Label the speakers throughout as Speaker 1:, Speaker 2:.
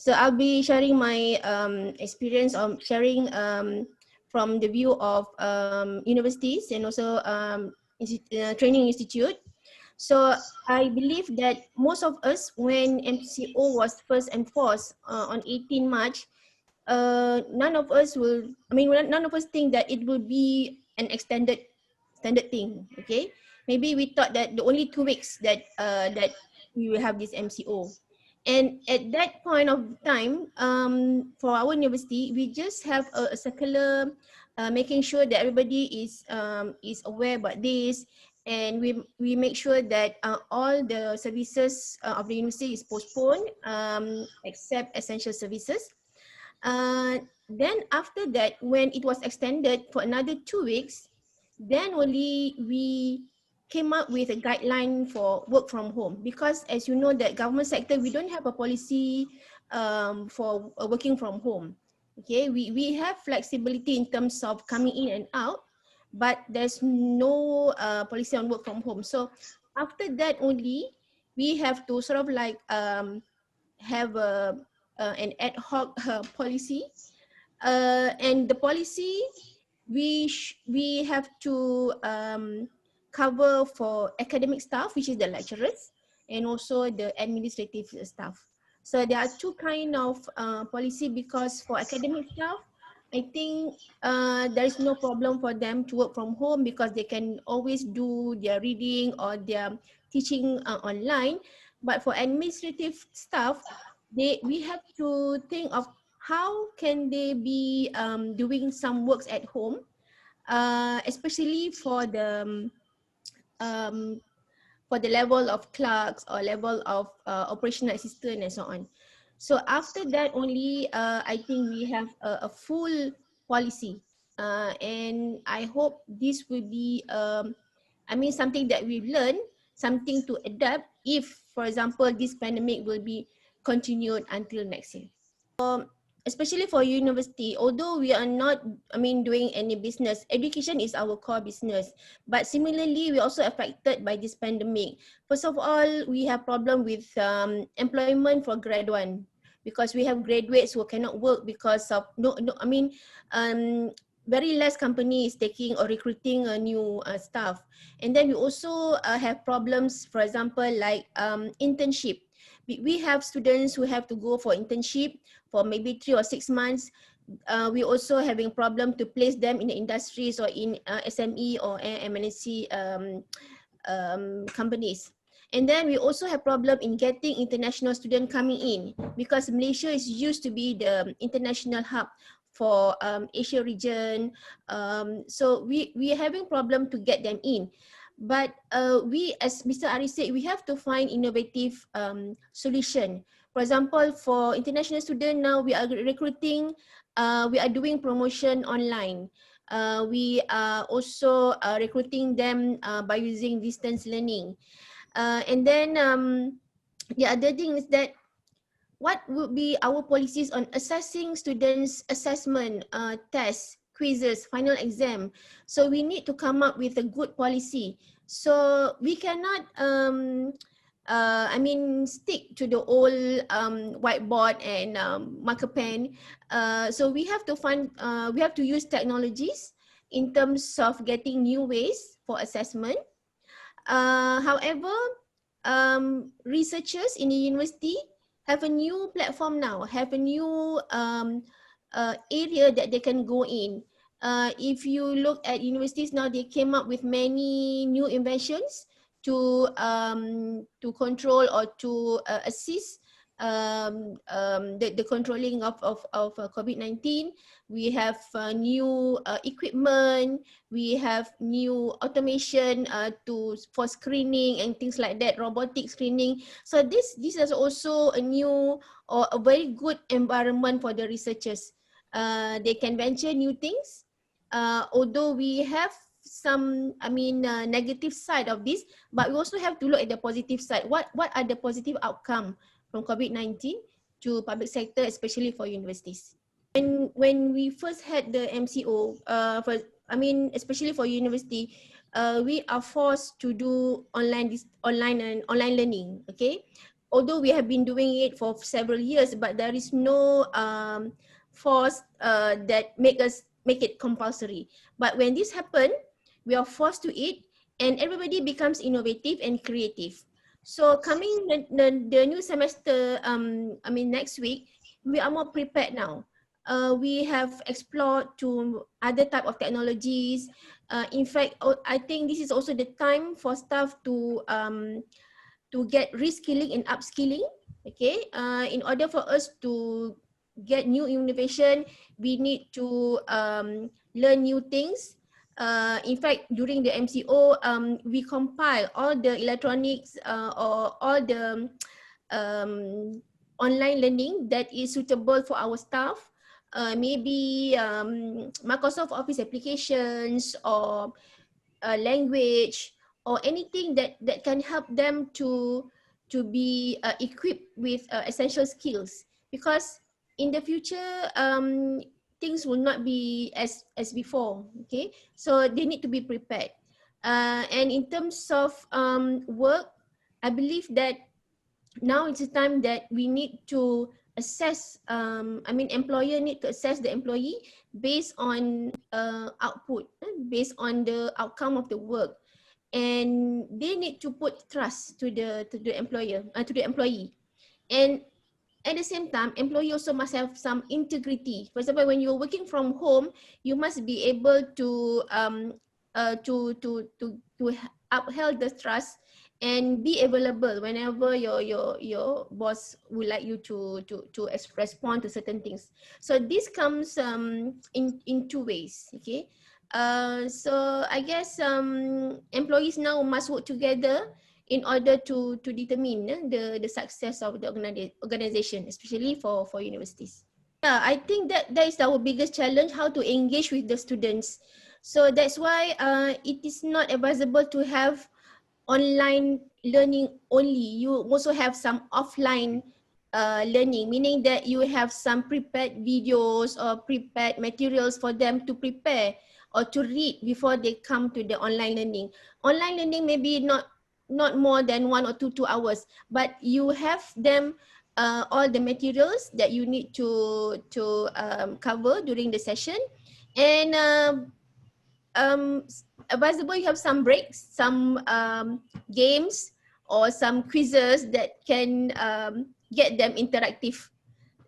Speaker 1: So I'll be sharing my experience of sharing from the view of universities and also training institute. So I believe that most of us, when MCO was first enforced on 18 March, none of us will, I mean, none of us think that it will be an extended standard thing, okay? Maybe we thought that the only 2 weeks that that we will have this MCO. And at that point of time, for our university, we just have a circular making sure that everybody is aware about this, and we make sure that all the services of the university is postponed except essential services. Then after that, when it was extended for another 2 weeks, then only we came up with a guideline for work from home, because as you know that government sector, we don't have a policy for working from home. Okay, we have flexibility in terms of coming in and out, but there's no policy on work from home. So after that only, we have to sort of like have an ad hoc policy, and the policy we have to cover for academic staff, which is the lecturers, and also the administrative staff. So there are two kind of policy, because for academic staff, I think there is no problem for them to work from home because they can always do their reading or their teaching online. But for administrative staff, we have to think of how can they be doing some works at home, especially um, for the level of clerks or level of operational assistant and so on. So after that only, I think we have a full policy, and I hope this will be, I mean, something that we've learned, something to adapt if, for example, this pandemic will be continued until next year. Especially for university, although we are not, I mean, doing any business, education is our core business. But similarly, we're also affected by this pandemic. First of all, we have problem with employment for grad one, because we have graduates who cannot work because of very less company is taking or recruiting a new staff. And then we also have problems, for example, like internship. We have students who have to go for internship for maybe 3 or 6 months. We also having problem to place them in the industries or in SME or MNC companies. And then we also have problem in getting international students coming in, because Malaysia is used to be the international hub for Asia region. So we are having problem to get them in. But we, as Mr. Ari said, we have to find innovative solution. For example, for international student now, we are recruiting, we are doing promotion online. We are also recruiting them by using distance learning. And then the other thing is that what would be our policies on assessing students' assessment, tests, quizzes, final exam. So we need to come up with a good policy. So we cannot, stick to the old whiteboard and marker pen. So we have to we have to use technologies in terms of getting new ways for assessment. However, researchers in the university have a new platform now, have a new area that they can go in. If you look at universities now, they came up with many new inventions to control or to assist the controlling of COVID-19. We have new equipment, we have new automation for screening and things like that, robotic screening. So this is also a new or a very good environment for the researchers. They can venture new things. Although we have some, negative side of this, but we also have to look at the positive side. What are the positive outcome from COVID-19 to public sector, especially for universities? And when we first had the MCO, especially for university, we are forced to do online learning. Okay, although we have been doing it for several years, but there is no force that make it compulsory. But when this happen, we are forced to it, and everybody becomes innovative and creative. So coming the new semester, I mean next week, we are more prepared now. We have explored to other type of technologies. In fact, I think this is also the time for staff to get reskilling and upskilling. Okay, in order for us to get new innovation, we need to learn new things. In fact, during the MCO, we compile all the electronics or all the online learning that is suitable for our staff. Maybe Microsoft Office applications or language or anything that can help them to be equipped with essential skills, because in the future things will not be as before. Okay, so they need to be prepared. And in terms of work, I believe that now it's a time that we need to assess, I mean employer need to assess the employee based on output, based on the outcome of the work, and they need to put trust to the employer, to the employee. And at the same time, employee also must have some integrity. For example, when you're working from home, you must be able to uphold the trust and be available whenever your boss would like you to respond to certain things. So this comes in two ways. Okay, so I guess employees now must work together in order to determine the success of the organization, especially for universities. Yeah, I think that is our biggest challenge, how to engage with the students. So that's why it is not advisable to have online learning only. You also have some offline learning, meaning that you have some prepared videos or prepared materials for them to prepare or to read before they come to the online learning. Online learning maybe not more than 1 or 2 hours, but you have them all the materials that you need to cover during the session. And advisable you have some breaks, some games or some quizzes that can get them interactive.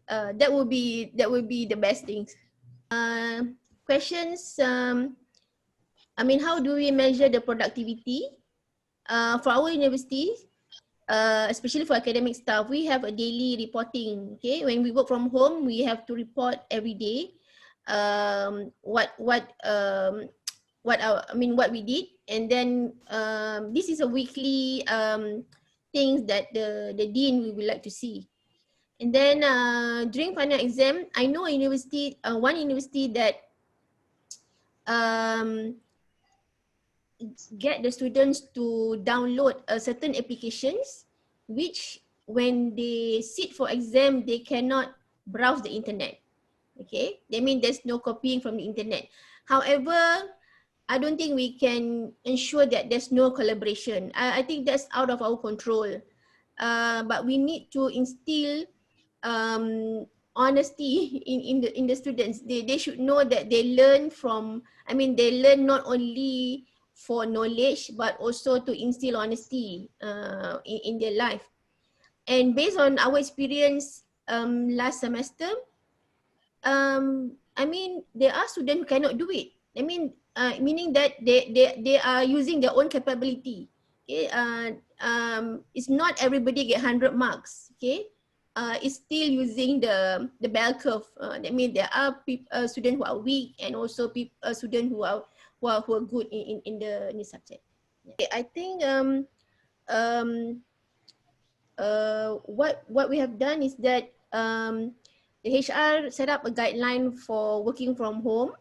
Speaker 1: That would be the best things. Questions. I mean, how do we measure the productivity? For our university, especially for academic staff, we have a daily reporting. Okay, when we work from home, we have to report every day what we did, and then this is a weekly things that the dean we would like to see. And then during final exam, I know one university that get the students to download certain applications, which when they sit for exam, they cannot browse the internet. Okay, that means there's no copying from the internet. However, I don't think we can ensure that there's no collaboration. I think that's out of our control. But we need to instill honesty in the students. They should know that they learn from, I mean, they learn not only for knowledge, but also to instill honesty in their life. And based on our experience last semester, I mean, there are students who cannot do it. I mean, meaning that they are using their own capability. Okay, it's not everybody get 100 marks. Okay, it's still using the bell curve. That means there are students who are weak, and also students who are good in the subject. Okay, I think what we have done is that the HR set up a guideline for working from home.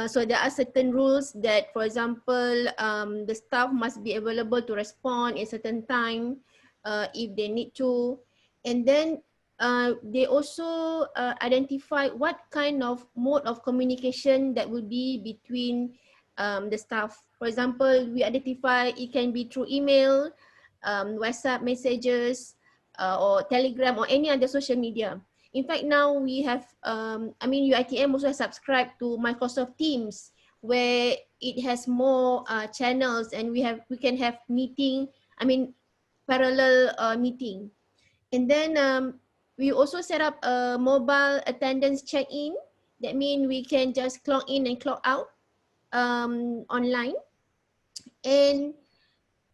Speaker 1: So there are certain rules that, for example, the staff must be available to respond in certain time if they need to. And then they also identify what kind of mode of communication that will be between the staff. For example, we identify it can be through email, WhatsApp messages, or Telegram or any other social media. In fact, now we have, UiTM also has subscribed to Microsoft Teams, where it has more channels, and we can have parallel meeting. And then we also set up a mobile attendance check-in. That means we can just clock in and clock out online. And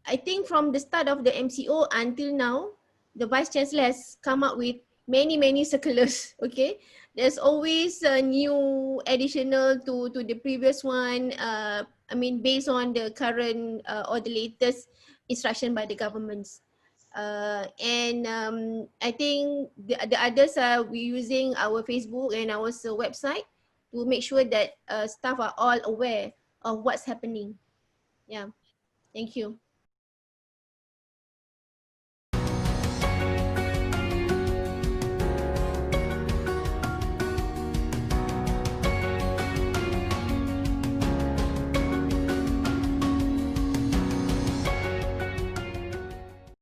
Speaker 1: I think from the start of the MCO until now, the Vice Chancellor has come up with many circulars, okay? There's always a new additional to the previous one, based on the current or the latest instruction by the governments. I think the others are we using our Facebook and our website to make sure that staff are all aware of what's happening. Yeah, thank you.